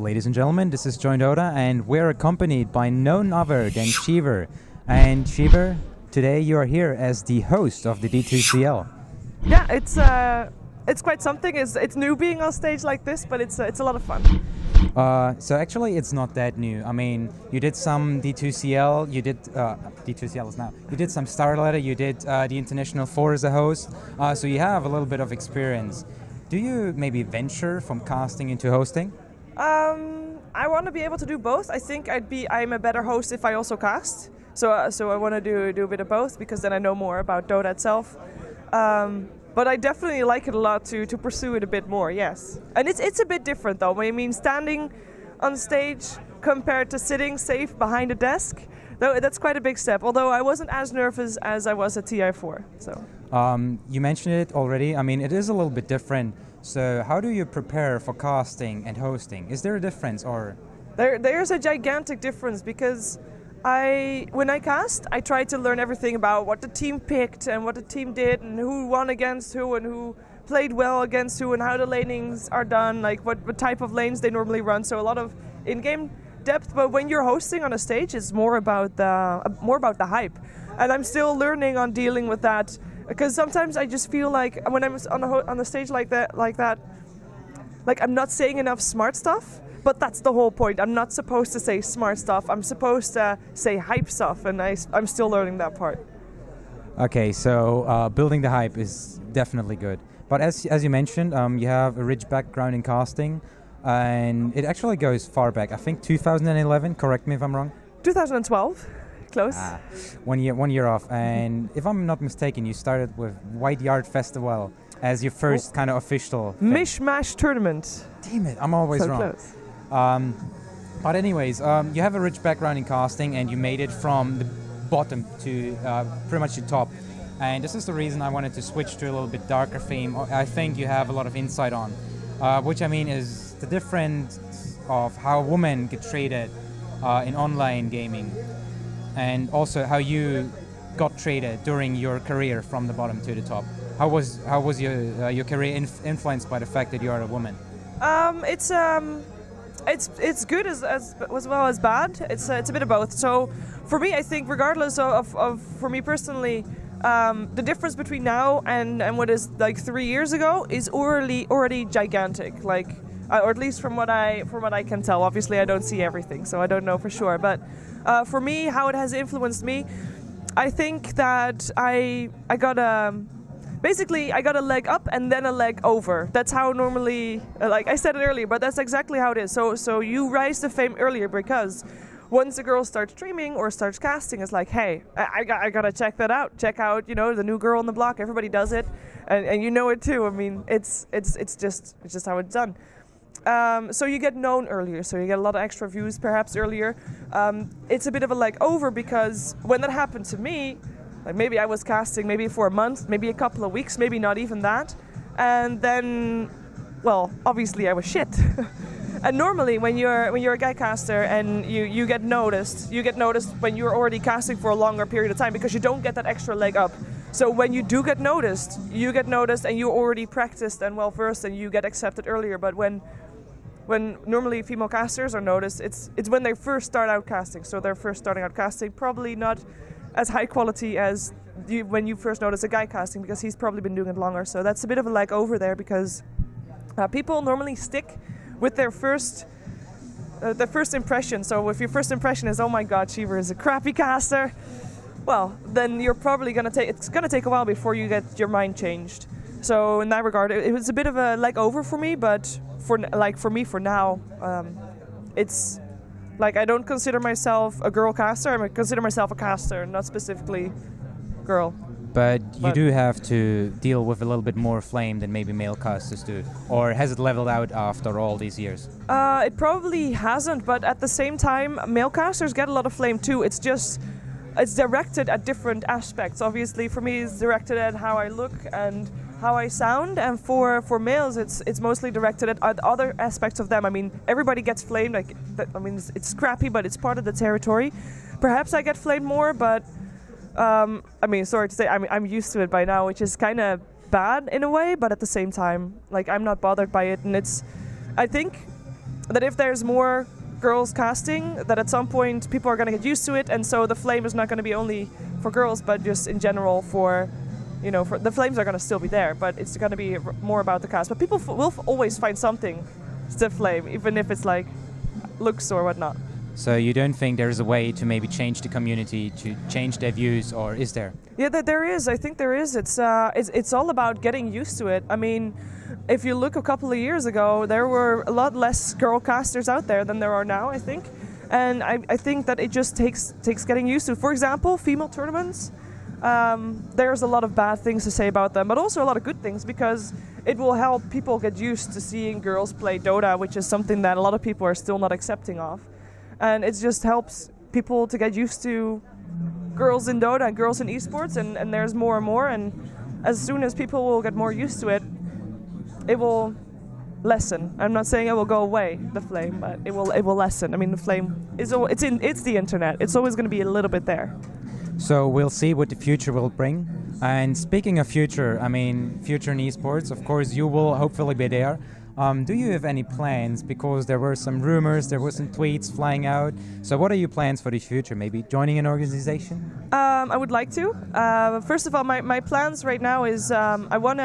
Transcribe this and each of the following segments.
ladies and gentlemen, this is Joint Oda, and we're accompanied by none other than Sheever. And Sheever, today you are here as the host of the D2CL. Yeah, it's quite something. It's new being on stage like this, but it's a lot of fun. So actually, it's not that new. I mean, you did some D2CL, you did D2CL is now. You did some Starletter, you did the International 4 as a host. So you have a little bit of experience. Do you maybe venture from casting into hosting? I want to be able to do both. I think I'm a better host if I also cast. So I want to do a bit of both because then I know more about Dota itself. But I definitely like it a lot to pursue it a bit more, yes. And it's a bit different though. I mean, standing on stage compared to sitting safe behind a desk, though that's quite a big step. Although I wasn't as nervous as I was at TI4. So. You mentioned it already. I mean, it is a little bit different. So how do you prepare for casting and hosting? Is there a difference or? There's a gigantic difference because when I cast, I try to learn everything about what the team picked and what the team did and who won against who and who played well against who and how the lanings are done, like what type of lanes they normally run. So a lot of in-game depth. But when you're hosting on a stage, it's more about the hype. And I'm still learning on dealing with that. Because sometimes I just feel like when I'm on a stage like that, like I'm not saying enough smart stuff. But that's the whole point. I'm not supposed to say smart stuff. I'm supposed to say hype stuff, and I'm still learning that part. Okay, so building the hype is definitely good. But as you mentioned, you have a rich background in casting, and it actually goes far back. I think 2011. Correct me if I'm wrong. 2012. Close. 1 year off. And if I'm not mistaken, you started with White Yard Festival as your first kind of official thing. Mishmash tournament. Damn it, I'm always so wrong. Close. But anyways, you have a rich background in casting and you made it from the bottom to pretty much the top. And this is the reason I wanted to switch to a little bit darker theme. I think you have a lot of insight on, which I mean is the difference of how women get treated in online gaming. And also how you got traded during your career from the bottom to the top. How was your career influenced by the fact that you are a woman? It's good as well as bad. It's a bit of both. So for me, I think regardless of for me personally, the difference between now and what is like 3 years ago is already gigantic. Like or at least from what I can tell. Obviously, I don't see everything, so I don't know for sure. But for me, how it has influenced me, I think that I got a leg up and then a leg over. That's how normally, like I said it earlier, but that's exactly how it is. So you rise to fame earlier because once a girl starts streaming or starts casting, it's like, hey, I gotta check that out. Check out, the new girl on the block. Everybody does it, and you know it too. I mean, it's just how it's done. So you get known earlier, so you get a lot of extra views perhaps earlier. It's a bit of a leg over because when that happened to me, like maybe I was casting maybe for a month, maybe a couple of weeks, maybe not even that. And then, well, obviously I was shit. And normally when you're a guy caster and you get noticed when you're already casting for a longer period of time because you don't get that extra leg up. So when you do get noticed and you're already practiced and well versed and you get accepted earlier. But when normally female casters are noticed, it's when they first start out casting. So they're first starting out casting, probably not as high quality as when you first notice a guy casting because he's probably been doing it longer. So that's a bit of a leg over there because people normally stick with their first impression. So if your first impression is, oh my god, Sheever is a crappy caster, well, then you're probably it's gonna take a while before you get your mind changed. So in that regard, it was a bit of a leg over for me, but for me for now, it's like I don't consider myself a girl caster. I consider myself a caster, not specifically girl. But you do have to deal with a little bit more flame than maybe male casters do. Or has it leveled out after all these years? It probably hasn't, but at the same time, male casters get a lot of flame too. It's directed at different aspects. Obviously, for me, it's directed at how I look and how I sound, and for males, it's mostly directed at other aspects of them. I mean, everybody gets flamed. It's crappy, but it's part of the territory. Perhaps I get flamed more, but sorry to say, I'm used to it by now, which is kind of bad in a way. But at the same time, like I'm not bothered by it, and I think that if there's more girls casting, that at some point people are going to get used to it, and so the flame is not going to be only for girls, but just in general for, for the flames are going to still be there, but it's going to be more about the cast. But people will always find something to flame, even if it's like looks or whatnot. So you don't think there is a way to maybe change the community, to change their views, or is there? Yeah, there is. I think there is. It's all about getting used to it. I mean, if you look a couple of years ago, there were a lot less girl casters out there than there are now, I think. And I think that it just takes getting used to. For example, female tournaments, there's a lot of bad things to say about them, but also a lot of good things, because it will help people get used to seeing girls play Dota, which is something that a lot of people are still not accepting of. And it just helps people to get used to girls in Dota and girls in esports, and there's more and more. And as soon as people will get more used to it, it will lessen. I'm not saying it will go away, the flame, but it will lessen. I mean, the flame it's the internet. It's always going to be a little bit there. So we'll see what the future will bring. And speaking of future, I mean, future in esports, of course, you will hopefully be there. Do you have any plans? Because there were some rumors, there were some tweets flying out. So what are your plans for the future? Maybe joining an organization? I would like to. First of all, my plans right now is I want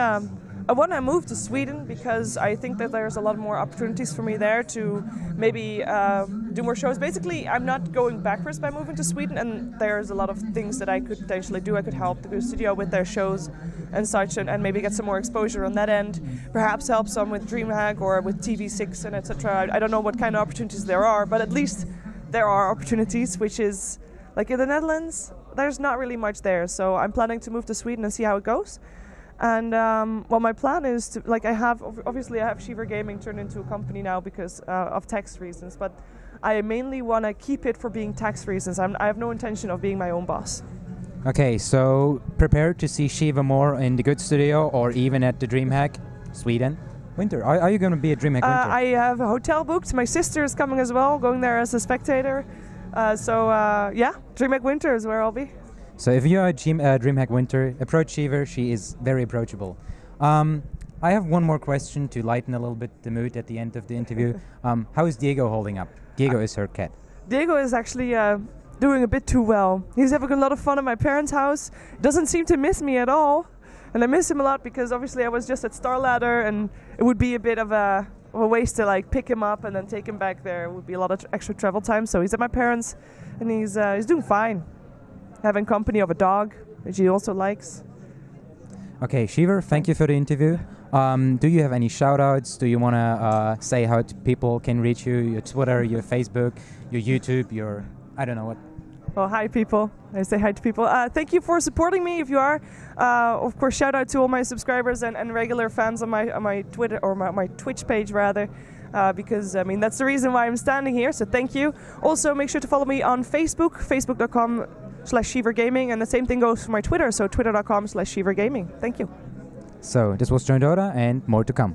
to move to Sweden, because I think that there's a lot more opportunities for me there to maybe do more shows. Basically, I'm not going backwards by moving to Sweden, and there's a lot of things that I could potentially do. I could help the studio with their shows and such, and maybe get some more exposure on that end. Perhaps help some with DreamHack or with TV6 and etc. I don't know what kind of opportunities there are, but at least there are opportunities, which is, like in the Netherlands, there's not really much there. So I'm planning to move to Sweden and see how it goes. And well, my plan is to, like, I have Sheever Gaming turned into a company now because of tax reasons, but I mainly want to keep it for being tax reasons. I have no intention of being my own boss. Okay, so prepare to see Sheever more in the good studio or even at the DreamHack Sweden winter. Are you going to be at DreamHack winter? I have a hotel booked. My sister is coming as well, going there as a spectator. Yeah, DreamHack winter is where I'll be. So if you are at DreamHack winter, approach Sheever. She is very approachable. I have one more question to lighten a little bit the mood at the end of the interview. How is Diego holding up? Diego is her cat. Diego is actually doing a bit too well. He's having a lot of fun at my parents' house. Doesn't seem to miss me at all. And I miss him a lot because obviously I was just at Star Ladder, and it would be a bit of a waste to like pick him up and then take him back there. It would be a lot of extra travel time. So he's at my parents, and he's doing fine. Having company of a dog, which he also likes. Okay, Sheever, thank you for the interview. Do you have any shout-outs? Do you want to say how people can reach you? Your Twitter, your Facebook, your YouTube, your... I don't know what. Well, hi, people. I say hi to people. Thank you for supporting me, if you are. Of course, shout-out to all my subscribers and regular fans on my Twitter, or my Twitch page, rather. Because, I mean, that's the reason why I'm standing here, so thank you. Also, make sure to follow me on Facebook, facebook.com/Sheever Gaming, and the same thing goes for my Twitter, so twitter.com/Sheever Gaming. Thank you. So, this was Join Dota, and more to come.